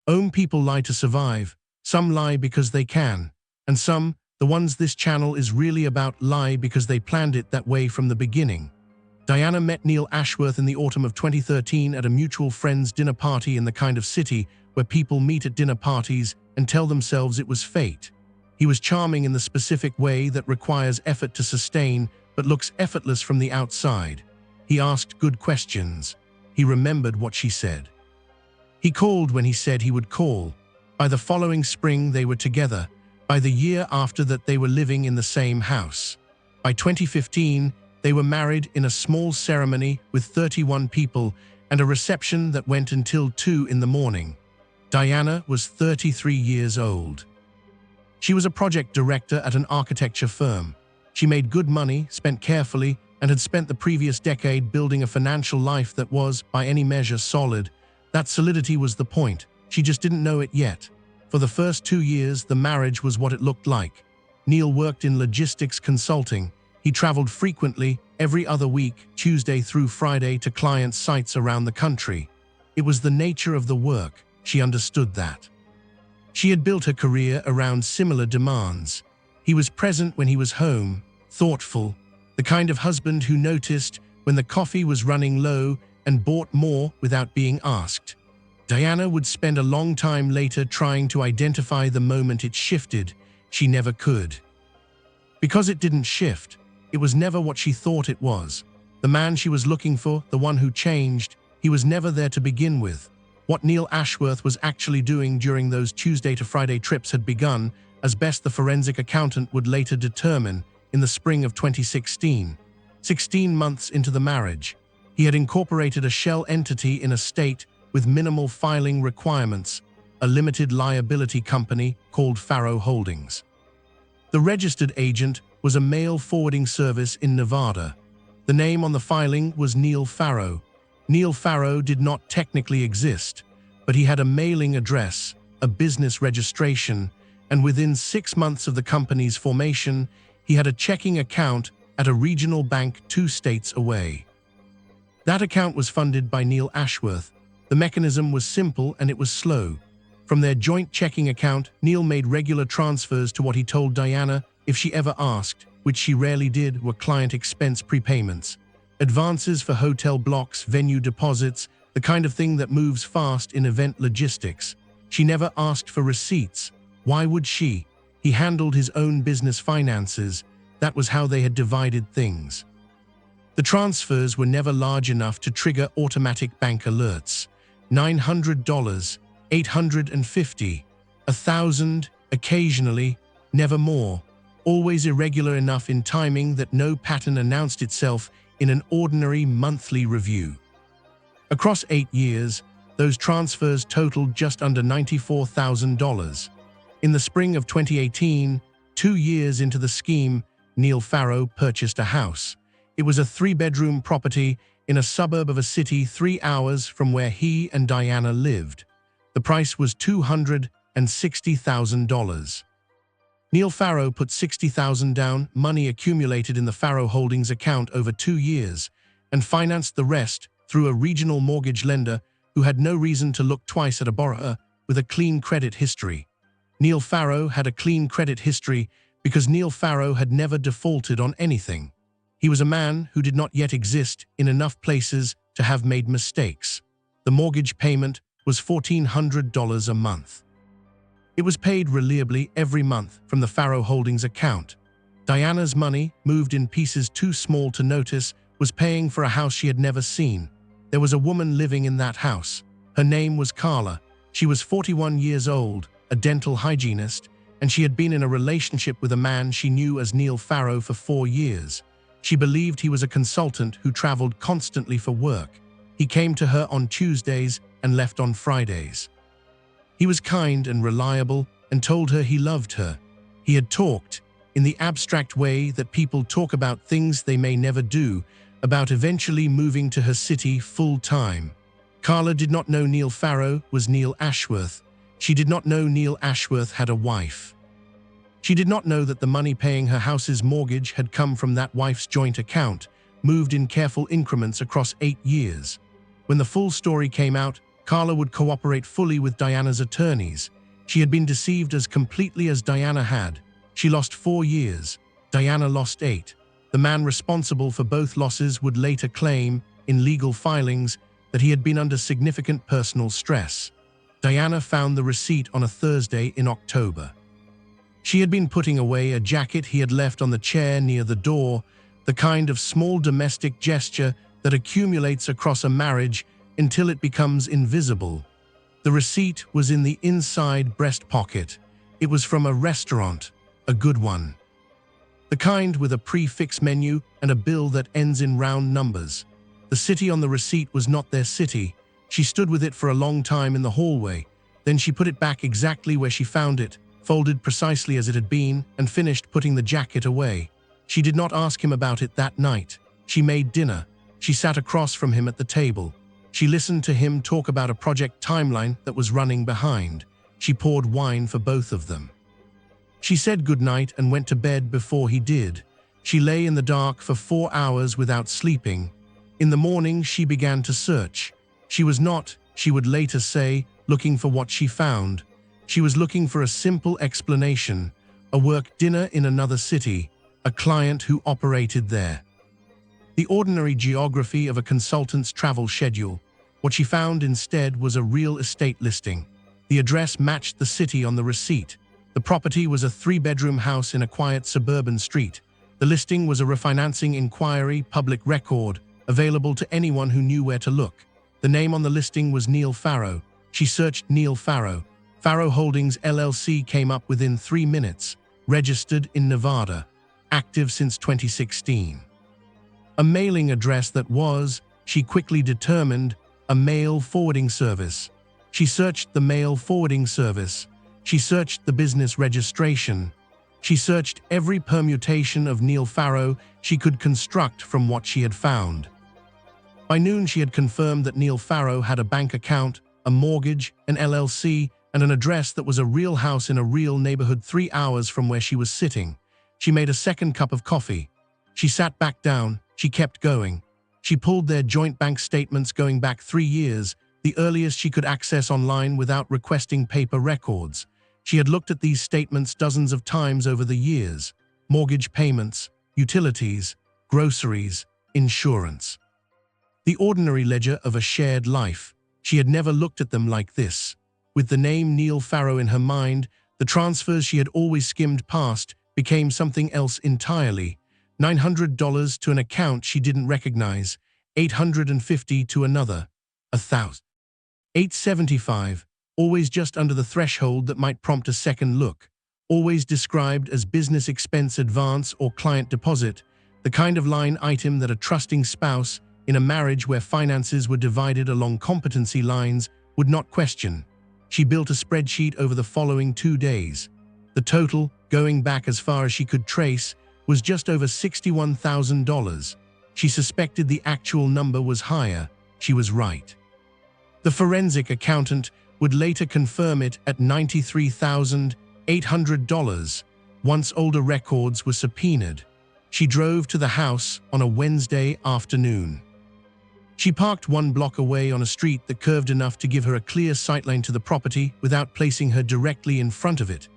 People lie to survive, some lie because they can, and some, the ones this channel is really about, lie because they planned it that way from the beginning. Diana met Neil Ashworth in the autumn of 2013 at a mutual friend's dinner party in the kind of city where people meet at dinner parties and tell themselves it was fate. He was charming in the specific way that requires effort to sustain but looks effortless from the outside. He asked good questions. He remembered what she said. He called when he said he would call. By the following spring they were together. By the year after that they were living in the same house. By 2015 they were married in a small ceremony with 31 people and a reception that went until 2 in the morning. Diana was 33 years old. She was a project director at an architecture firm. She made good money, spent carefully, and had spent the previous decade building a financial life that was, by any measure, solid. That solidity was the point. She just didn't know it yet. For the first 2 years, the marriage was what it looked like. Neil worked in logistics consulting. He traveled frequently, every other week, Tuesday through Friday, to client sites around the country. It was the nature of the work. She understood that. She had built her career around similar demands. He was present when he was home, thoughtful, the kind of husband who noticed when the coffee was running low and bought more without being asked. Diana would spend a long time later trying to identify the moment it shifted. She never could. Because it didn't shift, it was never what she thought it was. The man she was looking for, the one who changed, he was never there to begin with. What Neil Ashworth was actually doing during those Tuesday to Friday trips had begun, as best the forensic accountant would later determine, in the spring of 2016. 16 months into the marriage, he had incorporated a shell entity in a state with minimal filing requirements, a limited liability company called Faro Holdings. The registered agent was a mail forwarding service in Nevada. The name on the filing was Neil Faro. Neil Faro did not technically exist, but he had a mailing address, a business registration, and within 6 months of the company's formation, he had a checking account at a regional bank 2 states away. That account was funded by Neil Ashworth. The mechanism was simple and it was slow. From their joint checking account, Neil made regular transfers to what he told Diana, if she ever asked, which she rarely did, were client expense prepayments. Advances for hotel blocks, venue deposits, the kind of thing that moves fast in event logistics. She never asked for receipts. Why would she? He handled his own business finances. That was how they had divided things. The transfers were never large enough to trigger automatic bank alerts. $900, $850, $1,000, occasionally, never more. Always irregular enough in timing that no pattern announced itself in an ordinary monthly review. Across 8 years, those transfers totaled just under $94,000. In the spring of 2018, 2 years into the scheme, Neil Faro purchased a house. It was a 3-bedroom property in a suburb of a city 3 hours from where he and Diana lived. The price was $260,000. Neil Faro put $60,000 down, money accumulated in the Faro Holdings account over 2 years, and financed the rest through a regional mortgage lender who had no reason to look twice at a borrower with a clean credit history. Neil Faro had a clean credit history because Neil Faro had never defaulted on anything. He was a man who did not yet exist in enough places to have made mistakes. The mortgage payment was $1,400 a month. It was paid reliably every month from the Faro Holdings account. Diana's money, moved in pieces too small to notice, was paying for a house she had never seen. There was a woman living in that house. Her name was Carla. She was 41 years old, a dental hygienist, and she had been in a relationship with a man she knew as Neil Faro for 4 years. She believed he was a consultant who traveled constantly for work. He came to her on Tuesdays and left on Fridays. He was kind and reliable and told her he loved her. He had talked, in the abstract way that people talk about things they may never do, about eventually moving to her city full-time. Carla did not know Neil Faro was Neil Ashworth. She did not know Neil Ashworth had a wife. She did not know that the money paying her house's mortgage had come from that wife's joint account, moved in careful increments across 8 years. When the full story came out, Carla would cooperate fully with Diana's attorneys. She had been deceived as completely as Diana had. She lost 4 years. Diana lost 8. The man responsible for both losses would later claim, in legal filings, that he had been under significant personal stress. Diana found the receipt on a Thursday in October. She had been putting away a jacket he had left on the chair near the door, the kind of small domestic gesture that accumulates across a marriage until it becomes invisible. The receipt was in the inside breast pocket. It was from a restaurant, a good one. The kind with a prix-fixe menu and a bill that ends in round numbers. The city on the receipt was not their city. She stood with it for a long time in the hallway. Then she put it back exactly where she found it, folded precisely as it had been, and finished putting the jacket away. She did not ask him about it that night. She made dinner. She sat across from him at the table. She listened to him talk about a project timeline that was running behind. She poured wine for both of them. She said goodnight and went to bed before he did. She lay in the dark for 4 hours without sleeping. In the morning, she began to search. She was not, she would later say, looking for what she found. She was looking for a simple explanation, a work dinner in another city, a client who operated there. The ordinary geography of a consultant's travel schedule. What she found instead was a real estate listing. The address matched the city on the receipt. The property was a 3-bedroom house in a quiet suburban street. The listing was a refinancing inquiry public record, available to anyone who knew where to look. The name on the listing was Neil Farrow. She searched Neil Farrow. Farrow Holdings LLC came up within 3 minutes. Registered in Nevada. Active since 2016. A mailing address that was, she quickly determined, a mail forwarding service. She searched the mail forwarding service. She searched the business registration. She searched every permutation of Neil Farrow she could construct from what she had found. By noon, she had confirmed that Neil Farrow had a bank account, a mortgage, an LLC, and an address that was a real house in a real neighborhood 3 hours from where she was sitting. She made a second cup of coffee. She sat back down. She kept going. She pulled their joint bank statements going back 3 years, the earliest she could access online without requesting paper records. She had looked at these statements dozens of times over the years. Mortgage payments, utilities, groceries, insurance. The ordinary ledger of a shared life. She had never looked at them like this. With the name Neil Farrow in her mind, the transfers she had always skimmed past became something else entirely. $900 to an account she didn't recognize, $850 to another, $1,000. $875, always just under the threshold that might prompt a second look, always described as business expense advance or client deposit, the kind of line item that a trusting spouse, in a marriage where finances were divided along competency lines, would not question. She built a spreadsheet over the following 2 days. The total, going back as far as she could trace, was just over $61,000. She suspected the actual number was higher. She was right. The forensic accountant would later confirm it at $93,800 once older records were subpoenaed. She drove to the house on a Wednesday afternoon. She parked 1 block away on a street that curved enough to give her a clear sightline to the property without placing her directly in front of it.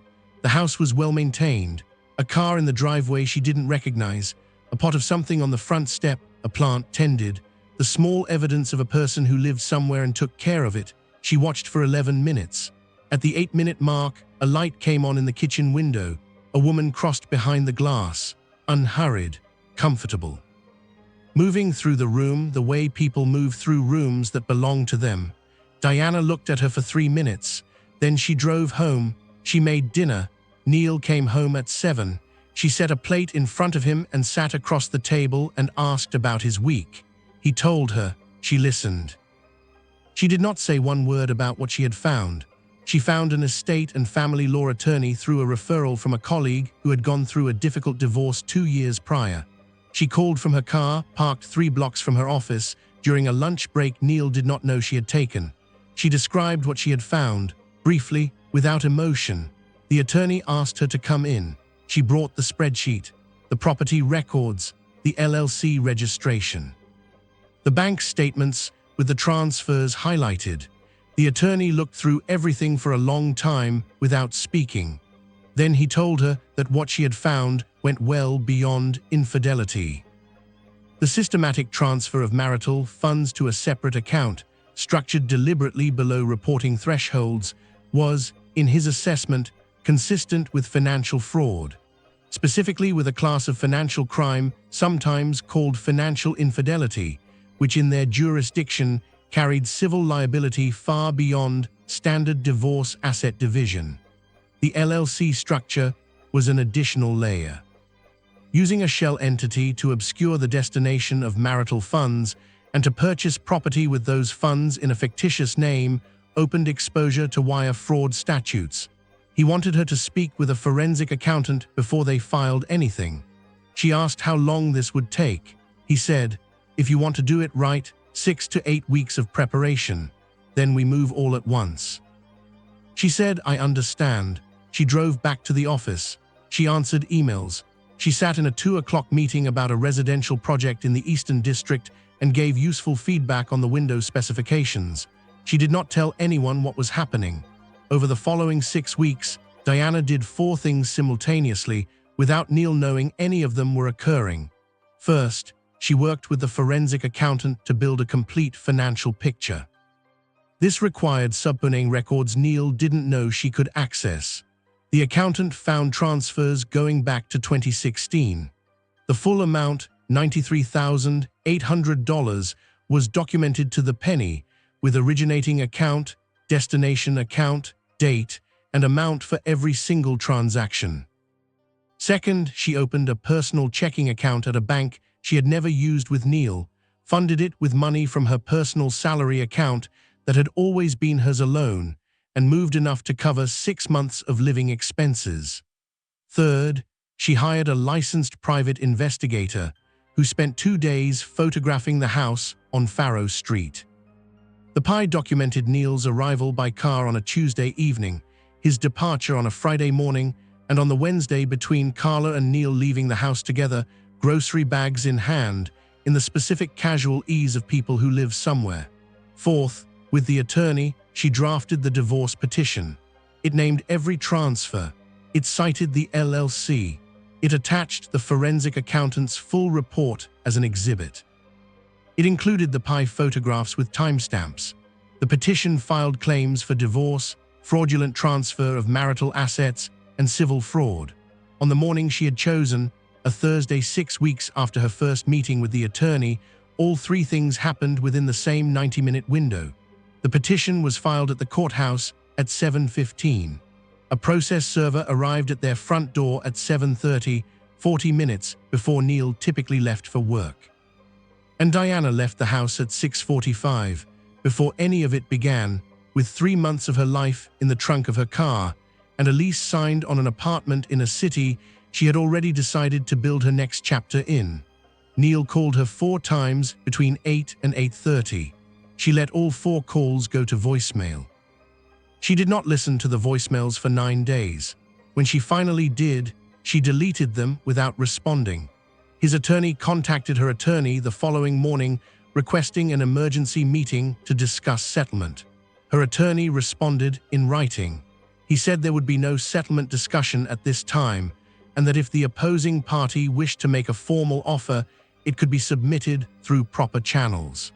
The house was well maintained. A car in the driveway she didn't recognize, a pot of something on the front step, a plant tended, the small evidence of a person who lived somewhere and took care of it. She watched for 11 minutes. At the 8-minute mark, a light came on in the kitchen window. A woman crossed behind the glass, unhurried, comfortable. Moving through the room the way people move through rooms that belong to them. Diana looked at her for 3 minutes. Then she drove home. She made dinner. Neil came home at 7. She set a plate in front of him and sat across the table and asked about his week. He told her. She listened. She did not say one word about what she had found. She found an estate and family law attorney through a referral from a colleague who had gone through a difficult divorce 2 years prior. She called from her car, parked 3 blocks from her office, during a lunch break Neil did not know she had taken. She described what she had found, briefly, without emotion. The attorney asked her to come in. She brought the spreadsheet, the property records, the LLC registration. The bank statements with the transfers highlighted. The attorney looked through everything for a long time without speaking. Then he told her that what she had found went well beyond infidelity. The systematic transfer of marital funds to a separate account, structured deliberately below reporting thresholds, was, in his assessment, consistent with financial fraud, specifically with a class of financial crime sometimes called financial infidelity, which in their jurisdiction carried civil liability far beyond standard divorce asset division. The LLC structure was an additional layer. Using a shell entity to obscure the destination of marital funds and to purchase property with those funds in a fictitious name opened exposure to wire fraud statutes. He wanted her to speak with a forensic accountant before they filed anything. She asked how long this would take. He said, "If you want to do it right, 6 to 8 weeks of preparation. Then we move all at once." She said, "I understand." She drove back to the office. She answered emails. She sat in a 2 o'clock meeting about a residential project in the Eastern District and gave useful feedback on the window specifications. She did not tell anyone what was happening. Over the following 6 weeks, Diana did 4 things simultaneously without Neil knowing any of them were occurring. First, she worked with the forensic accountant to build a complete financial picture. This required subpoenaing records Neil didn't know she could access. The accountant found transfers going back to 2016. The full amount, $93,800, was documented to the penny, with originating account, destination account, date, and amount for every single transaction. Second, she opened a personal checking account at a bank she had never used with Neil, funded it with money from her personal salary account that had always been hers alone, and moved enough to cover 6 months of living expenses. Third, she hired a licensed private investigator who spent 2 days photographing the house on Farrow Street. The PI documented Neil's arrival by car on a Tuesday evening, his departure on a Friday morning, and on the Wednesday between Carla and Neil leaving the house together, grocery bags in hand, in the specific casual ease of people who live somewhere. Fourth, with the attorney, she drafted the divorce petition. It named every transfer. It cited the LLC. It attached the forensic accountant's full report as an exhibit. It included the PI photographs with timestamps. The petition filed claims for divorce, fraudulent transfer of marital assets, and civil fraud. On the morning she had chosen, a Thursday 6 weeks after her first meeting with the attorney, all 3 things happened within the same 90-minute window. The petition was filed at the courthouse at 7:15. A process server arrived at their front door at 7:30, 40 minutes before Neil typically left for work. And Diana left the house at 6:45, before any of it began, with 3 months of her life in the trunk of her car, and a lease signed on an apartment in a city she had already decided to build her next chapter in. Neil called her 4 times between 8 and 8:30. She let all 4 calls go to voicemail. She did not listen to the voicemails for 9 days. When she finally did, she deleted them without responding. His attorney contacted her attorney the following morning, requesting an emergency meeting to discuss settlement. Her attorney responded in writing. He said there would be no settlement discussion at this time, and that if the opposing party wished to make a formal offer, it could be submitted through proper channels.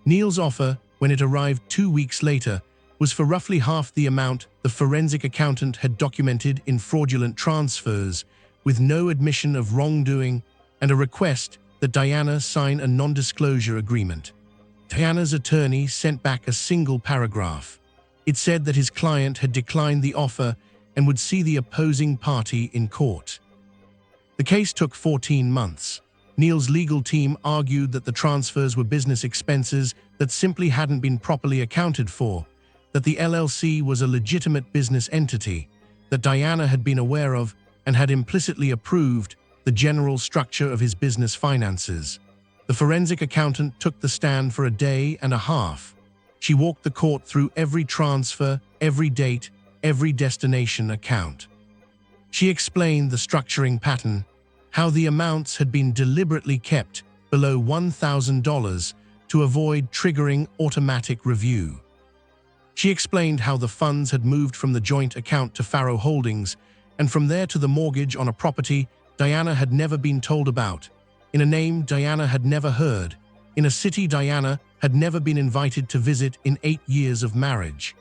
Neil's offer, when it arrived 2 weeks later, was for roughly half the amount the forensic accountant had documented in fraudulent transfers, with no admission of wrongdoing and a request that Diana sign a non-disclosure agreement. Diana's attorney sent back a single paragraph. It said that his client had declined the offer and would see the opposing party in court. The case took 14 months. Neil's legal team argued that the transfers were business expenses that simply hadn't been properly accounted for, that the LLC was a legitimate business entity, that Diana had been aware of and had implicitly approved the general structure of his business finances. The forensic accountant took the stand for a day and a half. She walked the court through every transfer, every date, every destination account. She explained the structuring pattern, how the amounts had been deliberately kept below $1,000 to avoid triggering automatic review. She explained how the funds had moved from the joint account to Faro Holdings, and from there to the mortgage on a property Diana had never been told about, in a name Diana had never heard, in a city Diana had never been invited to visit in 8 years of marriage.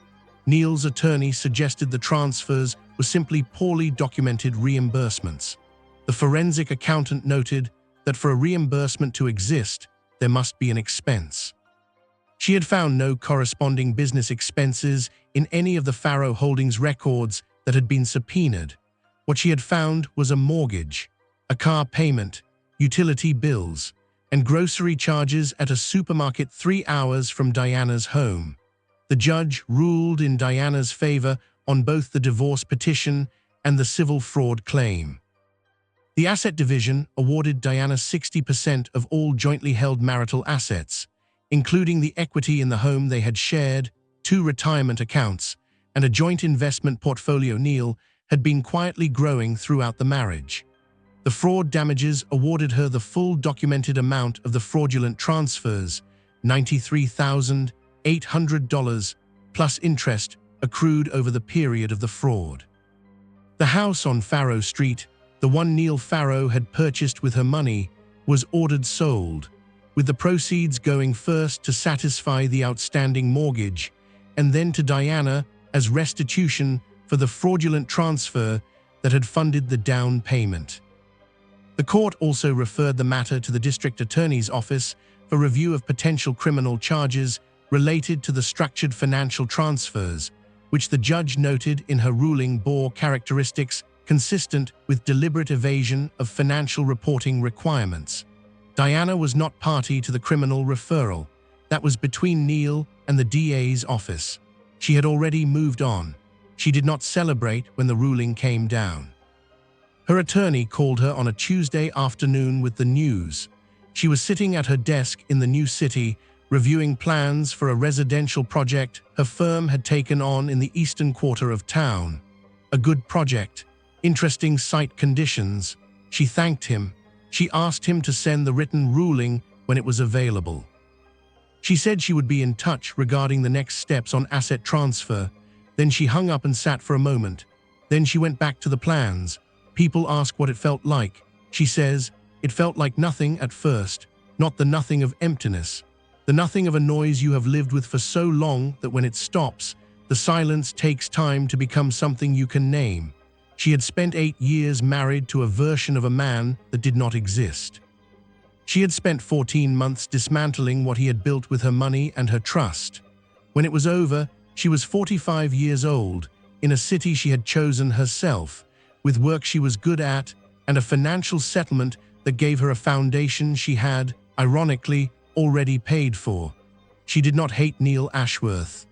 Neil's attorney suggested the transfers were simply poorly documented reimbursements. The forensic accountant noted that for a reimbursement to exist, there must be an expense. She had found no corresponding business expenses in any of the Faro Holdings records that had been subpoenaed. What she had found was a mortgage, a car payment, utility bills, and grocery charges at a supermarket 3 hours from Diana's home. The judge ruled in Diana's favor on both the divorce petition and the civil fraud claim. The asset division awarded Diana 60% of all jointly held marital assets, including the equity in the home they had shared, 2 retirement accounts, and a joint investment portfolio Neil had been quietly growing throughout the marriage. The fraud damages awarded her the full documented amount of the fraudulent transfers, $93,800, plus interest accrued over the period of the fraud. The house on Faro Street, the one Neil Faro had purchased with her money, was ordered sold, with the proceeds going first to satisfy the outstanding mortgage and then to Diana as restitution for the fraudulent transfer that had funded the down payment. The court also referred the matter to the district attorney's office for review of potential criminal charges related to the structured financial transfers, which the judge noted in her ruling bore characteristics consistent with deliberate evasion of financial reporting requirements. Diana was not party to the criminal referral. That was between Neil and the DA's office. She had already moved on. She did not celebrate when the ruling came down. Her attorney called her on a Tuesday afternoon with the news. She was sitting at her desk in the new city, reviewing plans for a residential project her firm had taken on in the eastern quarter of town. A good project, interesting site conditions. She thanked him. She asked him to send the written ruling when it was available. She said she would be in touch regarding the next steps on asset transfer. Then she hung up and sat for a moment. Then she went back to the plans. People ask what it felt like. She says, "It felt like nothing at first, not the nothing of emptiness. The nothing of a noise you have lived with for so long that when it stops, the silence takes time to become something you can name." She had spent 8 years married to a version of a man that did not exist. She had spent 14 months dismantling what he had built with her money and her trust. When it was over, she was 45 years old, in a city she had chosen herself, with work she was good at and a financial settlement that gave her a foundation she had, ironically, already paid for. She did not hate Neil Ashworth.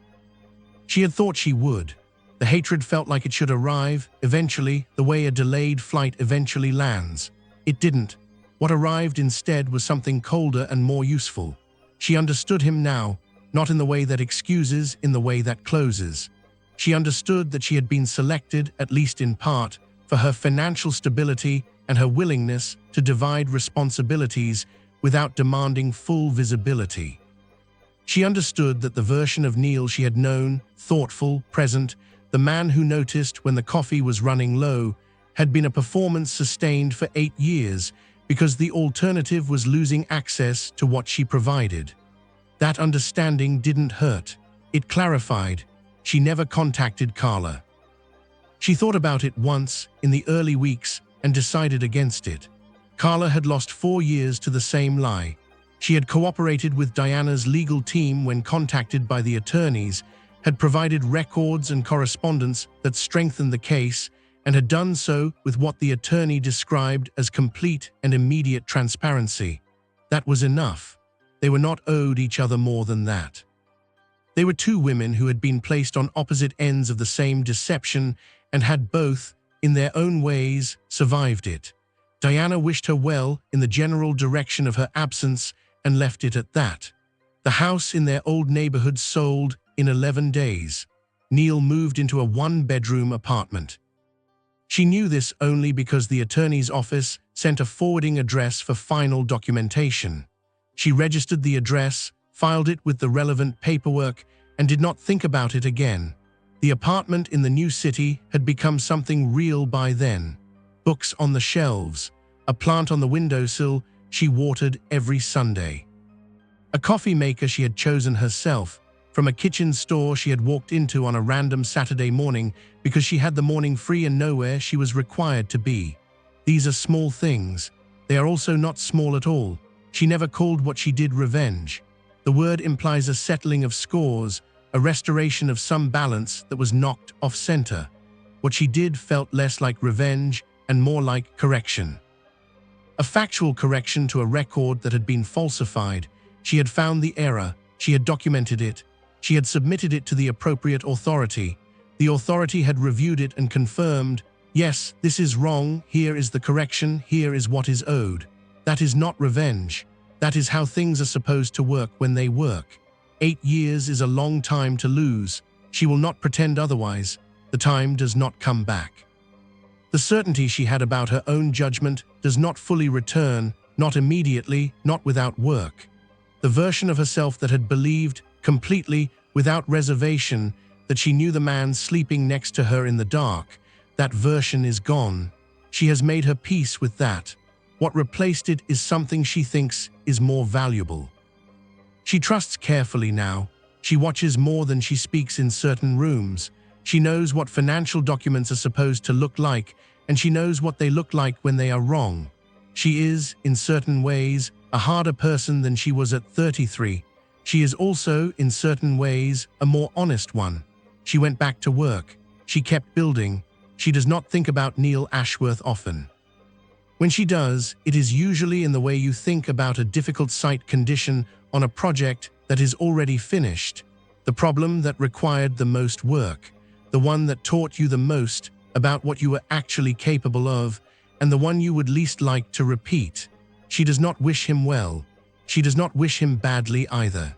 She had thought she would. The hatred felt like it should arrive, eventually, the way a delayed flight eventually lands. It didn't. What arrived instead was something colder and more useful. She understood him now, not in the way that excuses, in the way that closes. She understood that she had been selected, at least in part, for her financial stability and her willingness to divide responsibilities without demanding full visibility. She understood that the version of Neil she had known, thoughtful, present, the man who noticed when the coffee was running low, had been a performance sustained for 8 years because the alternative was losing access to what she provided. That understanding didn't hurt. It clarified. She never contacted Carla. She thought about it once in the early weeks and decided against it. Carla had lost 4 years to the same lie. She had cooperated with Diana's legal team when contacted by the attorneys, had provided records and correspondence that strengthened the case, and had done so with what the attorney described as complete and immediate transparency. That was enough. They were not owed each other more than that. They were 2 women who had been placed on opposite ends of the same deception and had both, in their own ways, survived it. Diana wished her well in the general direction of her absence and left it at that. The house in their old neighborhood sold in 11 days. Neil moved into a 1-bedroom apartment. She knew this only because the attorney's office sent a forwarding address for final documentation. She registered the address, filed it with the relevant paperwork, and did not think about it again. The apartment in the new city had become something real by then. Books on the shelves, a plant on the windowsill she watered every Sunday. A coffee maker she had chosen herself, from a kitchen store she had walked into on a random Saturday morning because she had the morning free and nowhere she was required to be. These are small things. They are also not small at all. She never called what she did revenge. The word implies a settling of scores, a restoration of some balance that was knocked off center. What she did felt less like revenge and more like correction. A factual correction to a record that had been falsified. She had found the error, she had documented it, she had submitted it to the appropriate authority. The authority had reviewed it and confirmed, yes, this is wrong, here is the correction, here is what is owed. That is not revenge. That is how things are supposed to work when they work. 8 years is a long time to lose. She will not pretend otherwise. The time does not come back. The certainty she had about her own judgment does not fully return, not immediately, not without work. The version of herself that had believed, completely, without reservation, that she knew the man sleeping next to her in the dark, that version is gone. She has made her peace with that. What replaced it is something she thinks is more valuable. She trusts carefully now. She watches more than she speaks in certain rooms. She knows what financial documents are supposed to look like, and she knows what they look like when they are wrong. She is, in certain ways, a harder person than she was at 33. She is also, in certain ways, a more honest one. She went back to work. She kept building. She does not think about Neil Ashworth often. When she does, it is usually in the way you think about a difficult site condition on a project that is already finished, the problem that required the most work, the one that taught you the most about what you were actually capable of, and the one you would least like to repeat. She does not wish him well. She does not wish him badly either.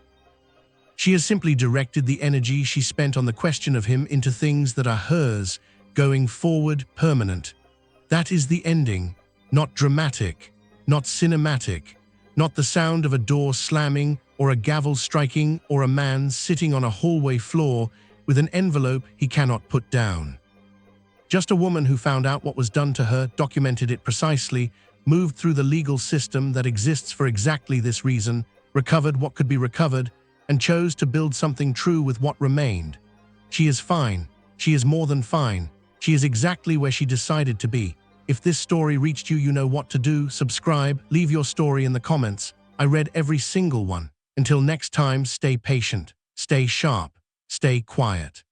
She has simply directed the energy she spent on the question of him into things that are hers, going forward, permanent. That is the ending, not dramatic, not cinematic, not the sound of a door slamming or a gavel striking or a man sitting on a hallway floor with an envelope he cannot put down. Just a woman who found out what was done to her, documented it precisely, moved through the legal system that exists for exactly this reason, recovered what could be recovered, and chose to build something true with what remained. She is fine. She is more than fine. She is exactly where she decided to be. If this story reached you, you know what to do. Subscribe, leave your story in the comments. I read every single one. Until next time, stay patient, stay sharp, stay quiet.